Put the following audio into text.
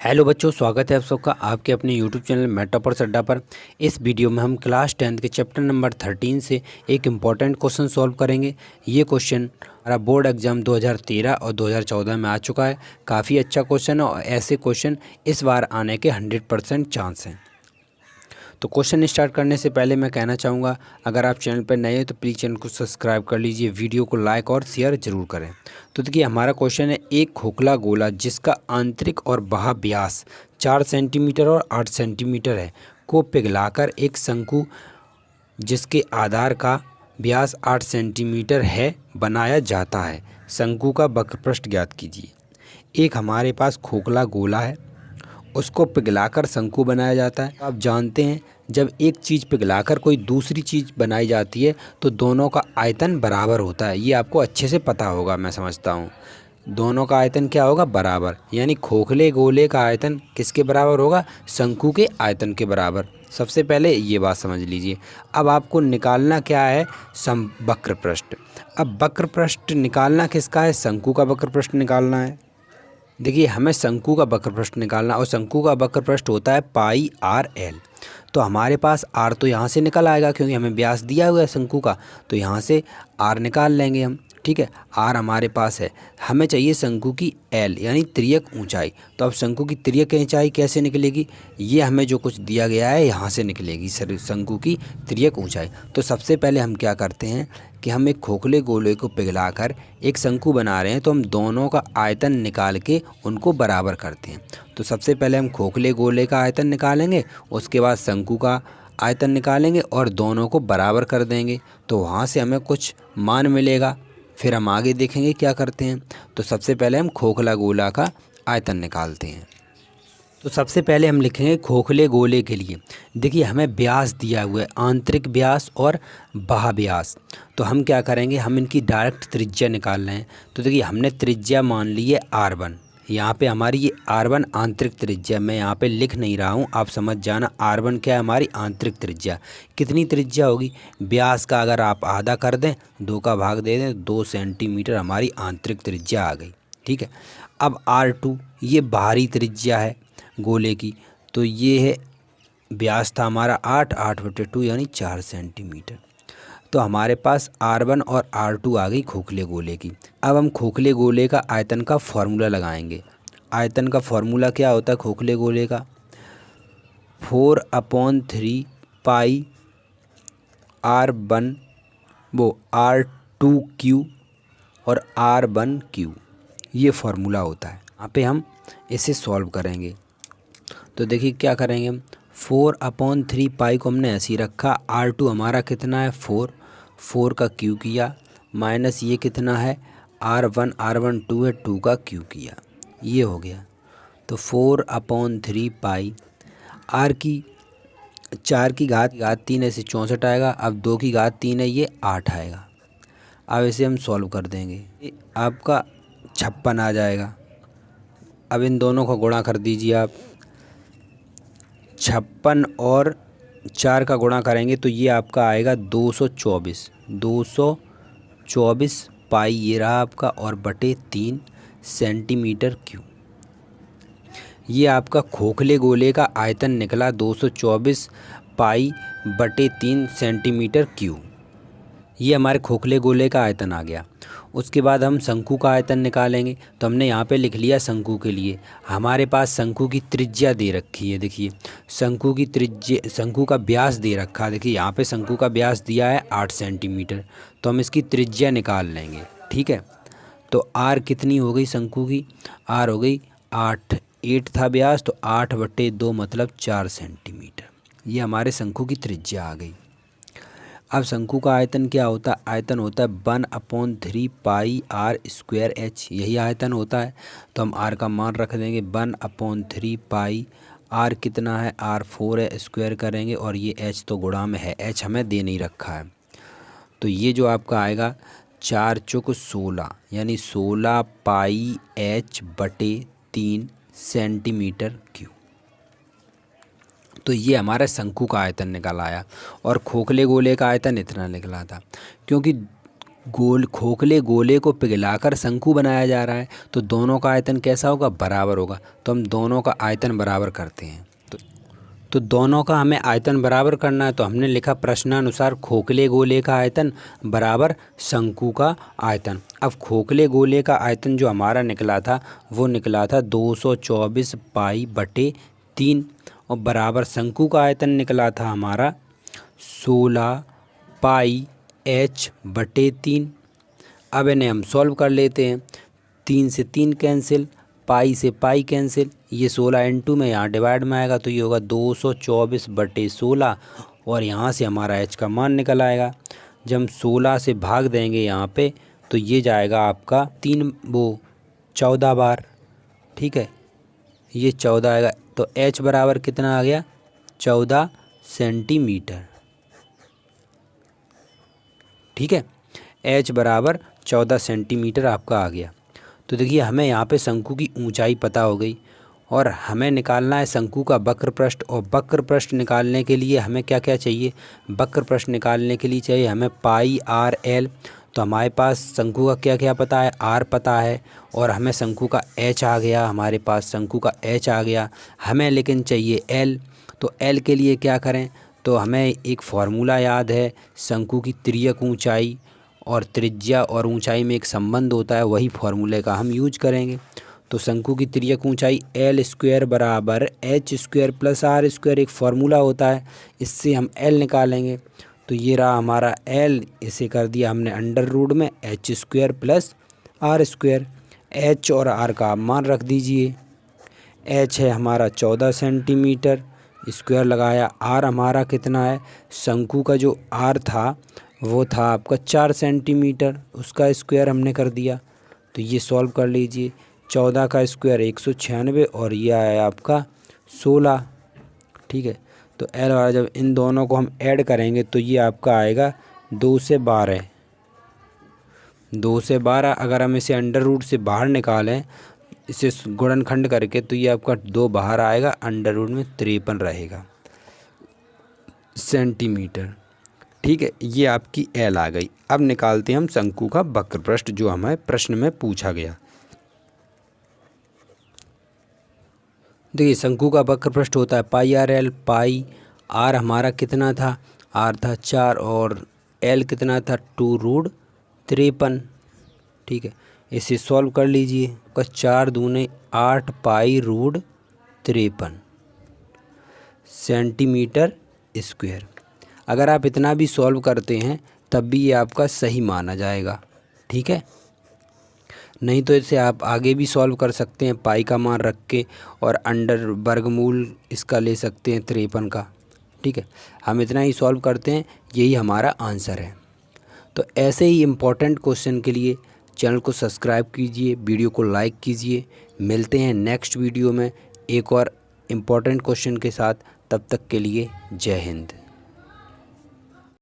Hello बच्चों, स्वागत है आप सबका आपके अपने यूट्यूब चैनल मैथ टॉपर्स अड्डा पर। इस वीडियो में हम क्लास 10th के चैप्टर नंबर 13 से एक इम्पॉर्टेंट क्वेश्चन सॉल्व करेंगे। ये क्वेश्चन हमारा बोर्ड एग्जाम 2013 और 2014 में आ चुका है। काफ़ी अच्छा क्वेश्चन है और ऐसे क्वेश्चन इस बार आने के 100% चांस हैं। तो क्वेश्चन स्टार्ट करने से पहले मैं कहना चाहूँगा, अगर आप चैनल पर नए हैं तो प्लीज़ चैनल को सब्सक्राइब कर लीजिए, वीडियो को लाइक और शेयर ज़रूर करें। तो देखिए हमारा क्वेश्चन है, एक खोखला गोला जिसका आंतरिक और बाह्य व्यास 4 सेंटीमीटर और 8 सेंटीमीटर है को पिघलाकर एक शंकु जिसके आधार का व्यास 8 सेंटीमीटर है बनाया जाता है। शंकु का वक्रपृष्ठ ज्ञात कीजिए। एक हमारे पास खोखला गोला है, उसको पिघलाकर शंकु बनाया जाता है। आप जानते हैं जब एक चीज़ पिघलाकर कोई दूसरी चीज़ बनाई जाती है तो दोनों का आयतन बराबर होता है। ये आपको अच्छे से पता होगा, मैं समझता हूँ। दोनों का आयतन क्या होगा? बराबर। यानी खोखले गोले का आयतन किसके बराबर होगा? शंकु के आयतन के बराबर। सबसे पहले ये बात समझ लीजिए। अब आपको निकालना क्या है? वक्रपृष्ठ। अब वक्रपृष्ठ निकालना किसका है? शंकु का वक्रपृष्ठ निकालना है। देखिए हमें शंकु का वक्रपृष्ठ निकालना और शंकु का वक्रपृष्ठ होता है पाई आर एल। तो हमारे पास आर तो यहाँ से निकल आएगा क्योंकि हमें व्यास दिया हुआ है शंकु का, तो यहाँ से आर निकाल लेंगे हम। ठीक है, आर हमारे पास है। हमें चाहिए शंकु की एल यानी तिर्यक ऊंचाई। तो अब शंकु की तिर्यक ऊंचाई कैसे निकलेगी? ये हमें जो कुछ दिया गया है यहाँ से निकलेगी शंकु की तिर्यक ऊंचाई। तो सबसे पहले हम क्या करते हैं कि हम एक खोखले गोले को पिघलाकर एक शंकु बना रहे हैं, तो हम दोनों का आयतन निकाल के उनको बराबर करते हैं। तो सबसे पहले हम खोखले गोले का आयतन निकालेंगे, उसके बाद शंकु का आयतन निकालेंगे और दोनों को बराबर कर देंगे। तो वहाँ से हमें कुछ मान मिलेगा, फिर हम आगे देखेंगे क्या करते हैं। तो सबसे पहले हम खोखला गोला का आयतन निकालते हैं। तो सबसे पहले हम लिखेंगे खोखले गोले के लिए। देखिए हमें व्यास दिया हुआ है, आंतरिक व्यास और बाह्य व्यास। तो हम क्या करेंगे, हम इनकी डायरेक्ट त्रिज्या निकाल रहे हैं। तो देखिए हमने त्रिज्या मान ली है R1। यहाँ पे हमारी ये R1 आंतरिक त्रिज्या, मैं यहाँ पे लिख नहीं रहा हूँ, आप समझ जाना। R1 क्या है? हमारी आंतरिक त्रिज्या। कितनी त्रिज्या होगी? व्यास का अगर आप आधा कर दें, 2 का भाग दे दें, 2 सेंटीमीटर हमारी आंतरिक त्रिज्या आ गई। ठीक है, अब R2 ये बाहरी त्रिज्या है गोले की। तो ये है, व्यास था हमारा 8/2 यानी 4 सेंटीमीटर। तो हमारे पास R1 और R2 आ गई खोखले गोले की। अब हम खोखले गोले का आयतन का फॉर्मूला लगाएंगे। आयतन का फॉर्मूला क्या होता है खोखले गोले का? 4/3 पाई R1 R2Q और R1Q, ये फार्मूला होता है। यहाँ पे हम इसे सॉल्व करेंगे। तो देखिए क्या करेंगे हम, 4/3 पाई को हमने ऐसे ही रखा। R2 हमारा कितना है? 4 का क्यू किया, माइनस ये कितना है? R1 2 है, 2 का क्यू किया, ये हो गया। तो 4/3 पाई R की 4 की घात 3 है, से 64 आएगा। अब 2 की घात 3 है, ये 8 आएगा। अब इसे हम सॉल्व कर देंगे, ये आपका 56 आ जाएगा। अब इन दोनों को गुणा कर दीजिए आप। 56 और 4 का गुणा करेंगे तो ये आपका आएगा 224 पाई, ये रहा आपका, और बटे 3 सेंटीमीटर क्यूब। ये आपका खोखले गोले का आयतन निकला 224 पाई बटे 3 सेंटीमीटर क्यूब। ये हमारे खोखले गोले का आयतन आ गया। उसके बाद हम शंकु का आयतन निकालेंगे। तो हमने यहाँ पे लिख लिया शंकु के लिए। हमारे पास शंकु की त्रिज्या दे रखी है। देखिए शंकु की त्रिज्या, शंकु का व्यास दे रखा है। देखिए यहाँ पे शंकु का व्यास दिया है 8 सेंटीमीटर। तो हम इसकी त्रिज्या निकाल लेंगे। ठीक है, तो आर कितनी हो गई शंकु की? आर हो गई 8 था व्यास, तो 8/2 मतलब 4 सेंटीमीटर। ये हमारे शंकु की त्रिज्या आ गई। अब शंकु का आयतन क्या होता है? आयतन होता है 1/3 पाई R²H, यही आयतन होता है। तो हम R का मान रख देंगे 1/3 पाई। R कितना है? R 4 है, स्क्वायर करेंगे, और ये H तो गुणा में है, H हमें दे नहीं रखा है। तो ये जो आपका आएगा 4 चौक 16 यानी 16 पाई H बटे 3 सेंटीमीटर क्यूब। तो ये हमारा शंकु का आयतन निकल आया। और खोखले गोले का आयतन इतना निकला था। क्योंकि गोल खोखले गोले को पिघलाकर शंकु बनाया जा रहा है, तो दोनों का आयतन कैसा होगा, बराबर होगा। तो हम दोनों का आयतन बराबर करते हैं। तो दोनों का हमें आयतन बराबर करना है, तो हमने लिखा प्रश्नानुसार खोखले गोले का आयतन बराबर शंकु का आयतन। अब खोखले गोले का आयतन जो हमारा निकला था वो निकला था 224 पाई बटे 3 और बराबर शंकु का आयतन निकला था हमारा 16 पाई h बटे 3। अब इन्हें हम सॉल्व कर लेते हैं। 3 से 3 कैंसिल, पाई से पाई कैंसिल, ये 16 इंटू में यहाँ डिवाइड में आएगा तो ये होगा 224 बटे 16 और यहाँ से हमारा h का मान निकल आएगा। जब हम 16 से भाग देंगे यहाँ पे तो ये जाएगा आपका 14 बार, ठीक है, ये 14 आएगा। तो h बराबर कितना आ गया, 14 सेंटीमीटर, ठीक है, h बराबर 14 सेंटीमीटर आपका आ गया। तो देखिए हमें यहाँ पे शंकु की ऊंचाई पता हो गई और हमें निकालना है शंकु का वक्र पृष्ठ। और वक्र पृष्ठ निकालने के लिए हमें क्या क्या चाहिए, वक्र पृष्ठ निकालने के लिए चाहिए हमें पाई आर एल। तो हमारे पास शंकु का क्या क्या पता है, आर पता है और हमें शंकु का एच आ गया, हमारे पास शंकु का एच आ गया। हमें लेकिन चाहिए एल, तो एल के लिए क्या करें, तो हमें एक फार्मूला याद है, शंकु की तिर्यक ऊंचाई और त्रिज्या और ऊंचाई में एक संबंध होता है, वही फार्मूले का हम यूज करेंगे। तो शंकु की तिर्यक ऊंचाई एल स्क्वायर बराबर h square plus r square एक फार्मूला होता है, इससे हम एल निकालेंगे। तो ये रहा हमारा एल, इसे कर दिया हमने अंडर रूट में h square plus r square. H और आर का आप मान रख दीजिए। एच है हमारा 14 सेंटीमीटर, स्क्वायर लगाया, आर हमारा कितना है, शंकु का जो आर था वो था आपका 4 सेंटीमीटर, उसका स्क्वायर हमने कर दिया। तो ये सॉल्व कर लीजिए, 14 का स्क्वायर 196 और ये आया आपका 16, ठीक है। तो एल वाला जब इन दोनों को हम ऐड करेंगे तो ये आपका आएगा 2 से 12। 2 से 12 अगर हम इसे अंडर रूट से बाहर निकालें, इसे गुणनखंड करके, तो ये आपका 2 बाहर आएगा, अंडर रूट में 53 रहेगा सेंटीमीटर, ठीक है। ये आपकी एल आ गई। अब निकालते हैं हम शंकु का वक्र पृष्ठ जो हमें प्रश्न में पूछा गया। देखिए शंकु का वक्र पृष्ठ होता है पाई आर एल। पाई आर हमारा कितना था, आर था 4 और एल कितना था 2√53, ठीक है। इसे सॉल्व कर लीजिए, 4 दूने 8 पाई√53 सेंटीमीटर स्क्वायर। अगर आप इतना भी सॉल्व करते हैं तब भी ये आपका सही माना जाएगा, ठीक है। नहीं तो इसे आप आगे भी सॉल्व कर सकते हैं पाई का मान रख के और अंडर वर्गमूल इसका ले सकते हैं 53 का, ठीक है। हम इतना ही सॉल्व करते हैं, यही हमारा आंसर है। तो ऐसे ही इम्पोर्टेंट क्वेश्चन के लिए चैनल को सब्सक्राइब कीजिए, वीडियो को लाइक कीजिए। मिलते हैं नेक्स्ट वीडियो में एक और इम्पोर्टेंट क्वेश्चन के साथ, तब तक के लिए जय हिंद।